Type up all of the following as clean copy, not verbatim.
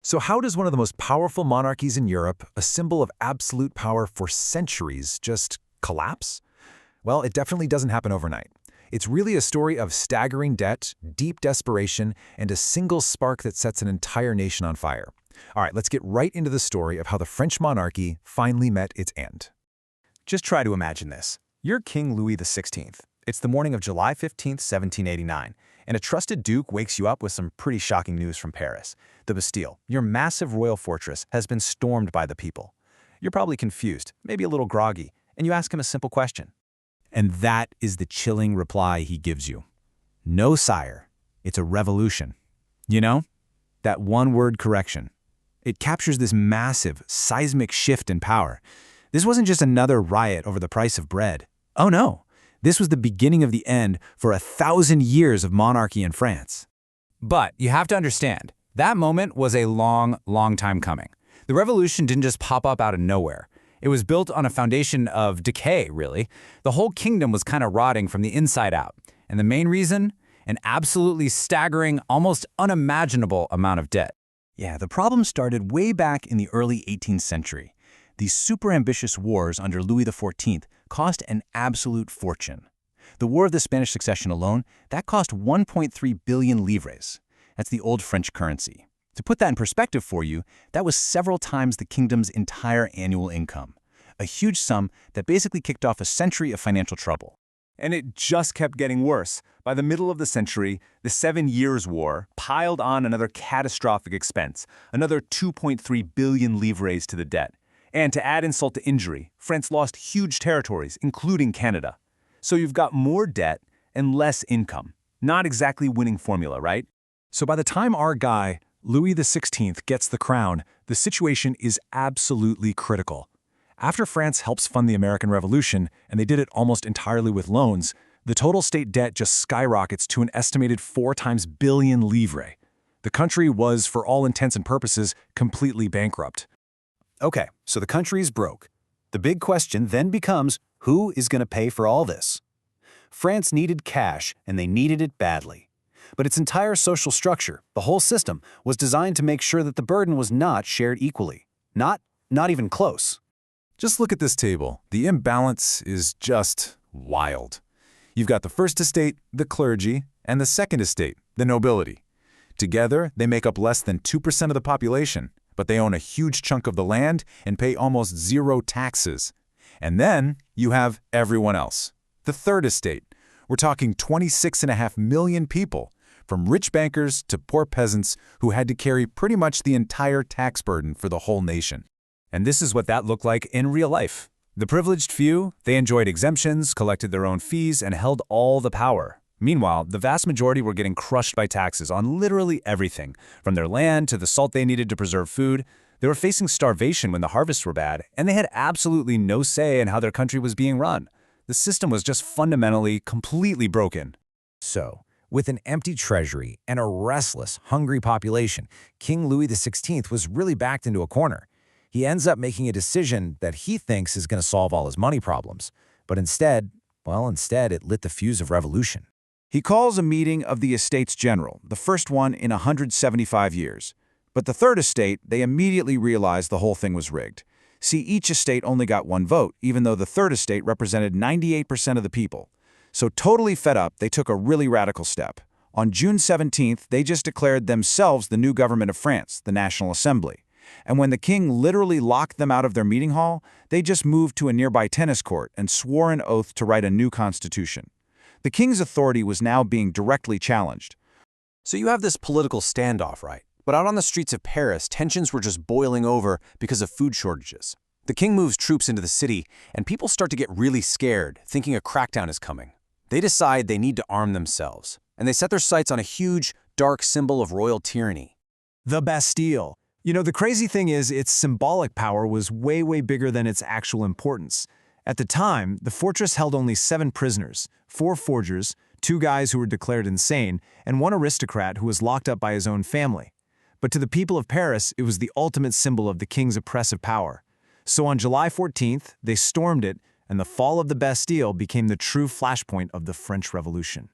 So how does one of the most powerful monarchies in Europe, a symbol of absolute power for centuries, just collapse? Well, it definitely doesn't happen overnight. It's really a story of staggering debt, deep desperation, and a single spark that sets an entire nation on fire. All right, let's get right into the story of how the French monarchy finally met its end. Just try to imagine this. You're King Louis XVI. It's the morning of July 15th, 1789, and a trusted duke wakes you up with some pretty shocking news from Paris. The Bastille, your massive royal fortress, has been stormed by the people. You're probably confused, maybe a little groggy, and you ask him a simple question. And that is the chilling reply he gives you. No, sire. It's a revolution. You know, that one-word correction. It captures this massive, seismic shift in power. This wasn't just another riot over the price of bread. Oh no, this was the beginning of the end for 1,000 years of monarchy in France. But you have to understand, that moment was a long, long time coming. The revolution didn't just pop up out of nowhere. It was built on a foundation of decay, really. The whole kingdom was kind of rotting from the inside out. And the main reason? An absolutely staggering, almost unimaginable amount of debt. Yeah, the problem started way back in the early 18th century. These super ambitious wars under Louis XIV cost an absolute fortune. The War of the Spanish Succession alone, that cost 1.3 billion livres. That's the old French currency. To put that in perspective for you, that was several times the kingdom's entire annual income. A huge sum that basically kicked off a century of financial trouble. And it just kept getting worse. By the middle of the century, the 7 Years' War piled on another catastrophic expense, another 2.3 billion livres to the debt. And to add insult to injury, France lost huge territories, including Canada. So you've got more debt and less income. Not exactly winning formula, right? So by the time our guy, Louis XVI, gets the crown, the situation is absolutely critical. After France helps fund the American Revolution, and they did it almost entirely with loans, the total state debt just skyrockets to an estimated 4 billion livres. The country was, for all intents and purposes, completely bankrupt. Okay, so the country's broke. The big question then becomes, who is going to pay for all this? France needed cash, and they needed it badly. But its entire social structure, the whole system, was designed to make sure that the burden was not shared equally. Not even close. Just look at this table. The imbalance is just wild. You've got the first estate, the clergy, and the second estate, the nobility. Together, they make up less than 2% of the population, but they own a huge chunk of the land and pay almost zero taxes. And then you have everyone else. The third estate. We're talking 26.5 million people, from rich bankers to poor peasants who had to carry pretty much the entire tax burden for the whole nation. And this is what that looked like in real life. The privileged few, they enjoyed exemptions, collected their own fees, and held all the power. Meanwhile, the vast majority were getting crushed by taxes on literally everything, from their land to the salt they needed to preserve food. They were facing starvation when the harvests were bad, and they had absolutely no say in how their country was being run. The system was just fundamentally, completely broken. So, with an empty treasury and a restless, hungry population, King Louis XVI was really backed into a corner. He ends up making a decision that he thinks is going to solve all his money problems. But instead it lit the fuse of revolution. He calls a meeting of the Estates General, the first one in 175 years. But the third estate, they immediately realized the whole thing was rigged. See, each estate only got one vote, even though the third estate represented 98% of the people. So totally fed up, they took a really radical step. On June 17th, they just declared themselves the new government of France, the National Assembly. And when the king literally locked them out of their meeting hall, they just moved to a nearby tennis court and swore an oath to write a new constitution. The king's authority was now being directly challenged. So you have this political standoff, right? But out on the streets of Paris, tensions were just boiling over because of food shortages. The king moves troops into the city, and people start to get really scared, thinking a crackdown is coming. They decide they need to arm themselves, and they set their sights on a huge, dark symbol of royal tyranny. The Bastille. You know, the crazy thing is its symbolic power was way, way bigger than its actual importance. At the time, the fortress held only 7 prisoners, 4 forgers, 2 guys who were declared insane, and 1 aristocrat who was locked up by his own family. But to the people of Paris, it was the ultimate symbol of the king's oppressive power. So on July 14th, they stormed it, and the fall of the Bastille became the true flashpoint of the French Revolution.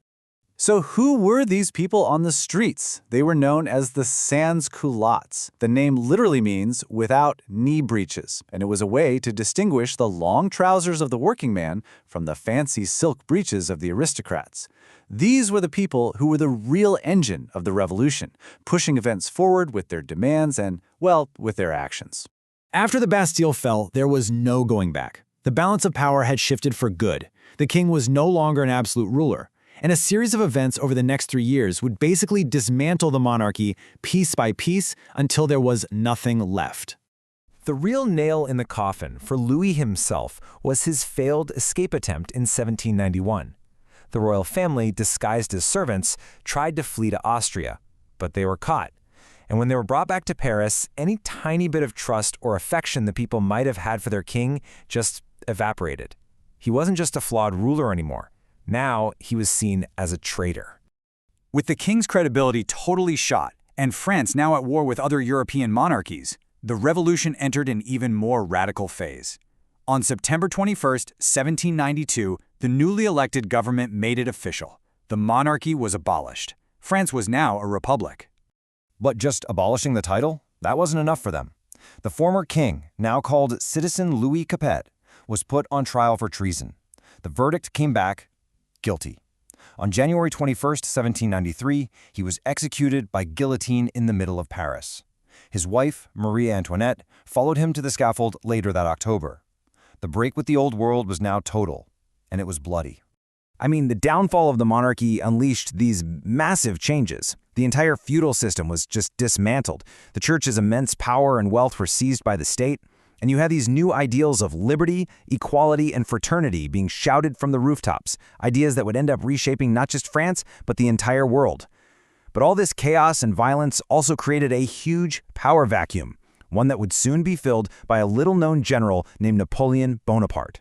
So who were these people on the streets? They were known as the sans-culottes. The name literally means without knee breeches, and it was a way to distinguish the long trousers of the working man from the fancy silk breeches of the aristocrats. These were the people who were the real engine of the revolution, pushing events forward with their demands and, well, with their actions. After the Bastille fell, there was no going back. The balance of power had shifted for good. The king was no longer an absolute ruler. And a series of events over the next 3 years would basically dismantle the monarchy piece by piece until there was nothing left. The real nail in the coffin for Louis himself was his failed escape attempt in 1791. The royal family, disguised as servants, tried to flee to Austria, but they were caught. And when they were brought back to Paris, any tiny bit of trust or affection the people might have had for their king just evaporated. He wasn't just a flawed ruler anymore. Now he was seen as a traitor. With the king's credibility totally shot, and France now at war with other European monarchies, the revolution entered an even more radical phase. On September 21, 1792, the newly elected government made it official. The monarchy was abolished. France was now a republic. But just abolishing the title? That wasn't enough for them. The former king, now called Citizen Louis Capet, was put on trial for treason. The verdict came back guilty. On January 21, 1793, he was executed by guillotine in the middle of Paris. His wife, Marie Antoinette, followed him to the scaffold later that October. The break with the old world was now total, and it was bloody. I mean, the downfall of the monarchy unleashed these massive changes. The entire feudal system was just dismantled. The church's immense power and wealth were seized by the state, and you had these new ideals of liberty, equality, and fraternity being shouted from the rooftops, ideas that would end up reshaping not just France, but the entire world. But all this chaos and violence also created a huge power vacuum, one that would soon be filled by a little-known general named Napoleon Bonaparte.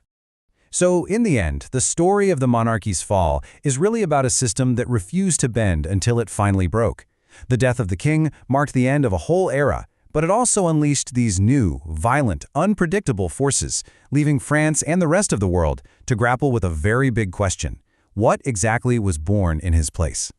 So, in the end, the story of the monarchy's fall is really about a system that refused to bend until it finally broke. The death of the king marked the end of a whole era, but it also unleashed these new, violent, unpredictable forces, leaving France and the rest of the world to grapple with a very big question: what exactly was born in his place?